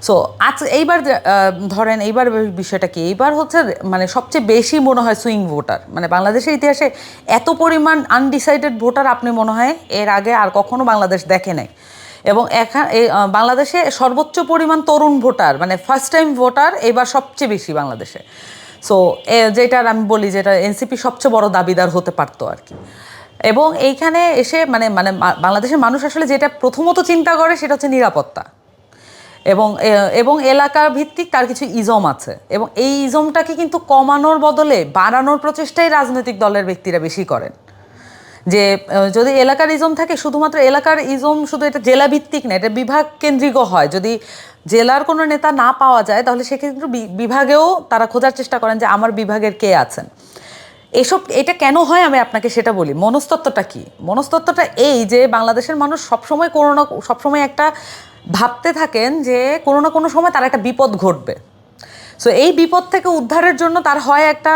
So আজ এইবার ধরেন এইবার বিষয়টা কি, এইবার হচ্ছে মানে সবচেয়ে বেশি মনে হয় সুইং ভোটার, মানে বাংলাদেশের ইতিহাসে এত পরিমাণ আনডিসাইডেড ভোটার আপনি মনে হয় এর আগে আর কখনো বাংলাদেশ দেখে নাই। এবং বাংলাদেশে সর্বোচ্চ পরিমাণ তরুণ ভোটার, মানে ফার্স্ট টাইম ভোটার এবার সবচেয়ে বেশি বাংলাদেশে। সো যেটার আমি বলি যেটা এনসিপি সবচেয়ে বড় দাবিদার হতে পারতো আর কি। এবং এইখানে এসে মানে মানে বাংলাদেশের মানুষ আসলে যেটা প্রথমত চিন্তা করে সেটা হচ্ছে নিরাপত্তা, এবং এবং এলাকা ভিত্তিক তার কিছু ইজম আছে, এবং এই ইজমটাকে কিন্তু কমানোর বদলে বাড়ানোর প্রচেষ্টাই রাজনৈতিক দলের ব্যক্তিরা বেশি করেন। যে যদি এলাকার ইজম থাকে, শুধুমাত্র এলাকার ইজম শুধু এটা জেলা ভিত্তিক না, এটা বিভাগ কেন্দ্রিকও হয়। যদি জেলার কোনো নেতা না পাওয়া যায় তাহলে সেক্ষেত্রে বিভাগেও তারা খোঁজার চেষ্টা করেন যে আমার বিভাগের কে আছেন। এটা কেন হয় আমি আপনাকে সেটা বলি। মনস্তত্ত্বটা কি? মনস্তত্ত্বটা এই যে বাংলাদেশের মানুষ সবসময় সবসময় একটা ভাবতে থাকেন যে কোনো না কোনো সময় তার একটা বিপদ ঘটবে। সো এই বিপদ থেকে উদ্ধারের জন্য তার হয় একটা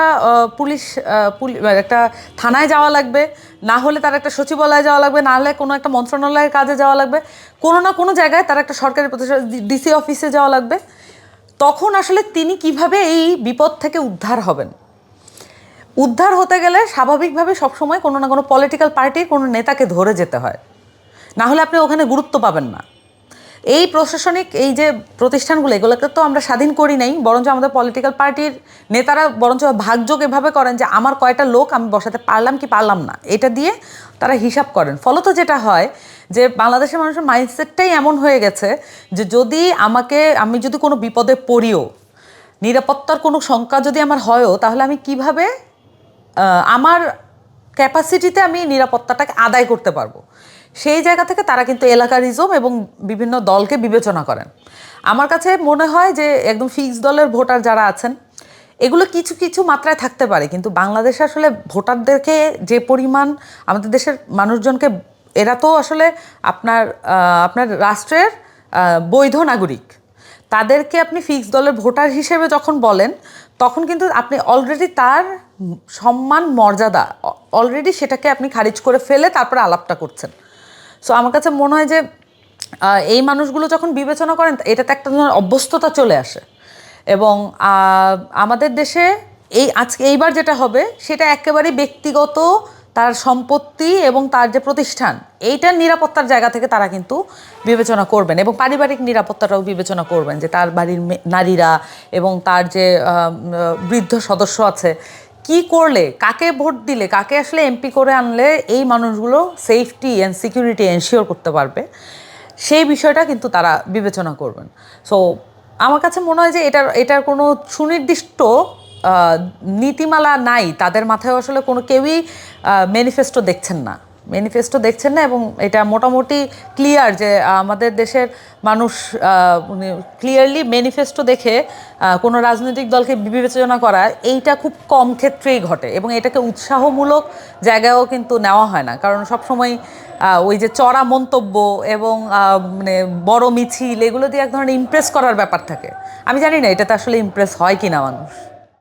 একটা থানায় যাওয়া লাগবে, না হলে তার একটা সচিবালয়ে যাওয়া লাগবে, না হলে কোনো একটা মন্ত্রণালয়ের কাজে যাওয়া লাগবে, কোনো না কোনো জায়গায় তার একটা সরকারি প্রতিষ্ঠান ডিসি অফিসে যাওয়া লাগবে। তখন আসলে তিনি কিভাবে এই বিপদ থেকে উদ্ধার হবেন? উদ্ধার হতে গেলে স্বাভাবিকভাবে সবসময় কোনো না কোনো পলিটিক্যাল পার্টির কোনো নেতাকে ধরে যেতে হয়, না হলে আপনি ওখানে গুরুত্ব পাবেন না। এই প্রশাসনিক এই যে প্রতিষ্ঠানগুলো, এগুলোকে তো আমরা স্বাধীন করি নাই, বরঞ্চ আমাদের পলিটিক্যাল পার্টির নেতারা বরঞ্চ ভাগযোগ এভাবে করেন যে আমার কয়টা লোক আমি বসাতে পারলাম কি পারলাম না, এটা দিয়ে তারা হিসাব করেন। ফলত যেটা হয় যে বাংলাদেশের মানুষের মাইন্ডসেটটাই এমন হয়ে গেছে যে যদি আমি যদি কোনো বিপদে পড়িও, নিরাপত্তার কোনো শঙ্কা যদি আমার হয়ও, তাহলে আমি কিভাবে আমার ক্যাপাসিটিতে আমি নিরাপত্তাটাকে আদায় করতে পারবো, সেই জায়গা থেকে তারা কিন্তু এলাকারিজম এবং বিভিন্ন দলকে বিবেচনা করেন। আমার কাছে মনে হয় যে একদম ফিক্সড দলের ভোটার যারা আছেন, এগুলো কিছু কিছু মাত্রায় থাকতে পারে, কিন্তু বাংলাদেশে আসলে ভোটারদেরকে যে পরিমাণ, আমাদের দেশের মানুষজনকে, এরা তো আসলে আপনার রাষ্ট্রের বৈধ নাগরিক, তাদেরকে আপনি ফিক্সড দলের ভোটার হিসেবে যখন বলেন, তখন কিন্তু আপনি অলরেডি তার সম্মান মর্যাদা অলরেডি সেটাকে আপনি খারিজ করে ফেলে তারপরে আলাপটা করছেন। সো আমার কাছে মনে হয় যে এই মানুষগুলো যখন বিবেচনা করেন, এটাতে একটা ধরনের অভ্যস্ততা চলে আসে। এবং আমাদের দেশে এইবার যেটা হবে সেটা একেবারেই ব্যক্তিগত, তার সম্পত্তি এবং তার যে প্রতিষ্ঠান, এইটার নিরাপত্তার জায়গা থেকে তারা কিন্তু বিবেচনা করবেন, এবং পারিবারিক নিরাপত্তাটাও বিবেচনা করবেন, যে তার বাড়ির নারীরা এবং তার যে বৃদ্ধ সদস্য আছে, কি করলে, কাকে ভোট দিলে, কাকে আসলে এমপি করে আনলে এই মানুষগুলো সেফটি অ্যান্ড সিকিউরিটি এনশিওর করতে পারবে, সেই বিষয়টা কিন্তু তারা বিবেচনা করবেন। সো আমার কাছে মনে হয় যে এটার কোনো সুনির্দিষ্ট নীতিমালা নাই তাদের মাথায়, আসলে কেউই ম্যানিফেস্টো দেখছেন না। এবং এটা মোটামুটি ক্লিয়ার যে আমাদের দেশের মানুষ ক্লিয়ারলি ম্যানিফেস্টো দেখে কোনো রাজনৈতিক দলকে বিবেচনা করা, এইটা খুব কম ক্ষেত্রেই ঘটে, এবং এটাকে উৎসাহমূলক জায়গায়ও কিন্তু নেওয়া হয় না, কারণ সবসময় ওই যে চড়া মন্তব্য এবং মানে বড় মিছিল, এগুলো দিয়ে এক ধরনের ইমপ্রেস করার ব্যাপার থাকে। আমি জানি না এটাতে আসলে ইমপ্রেস হয় কিনা মানুষ।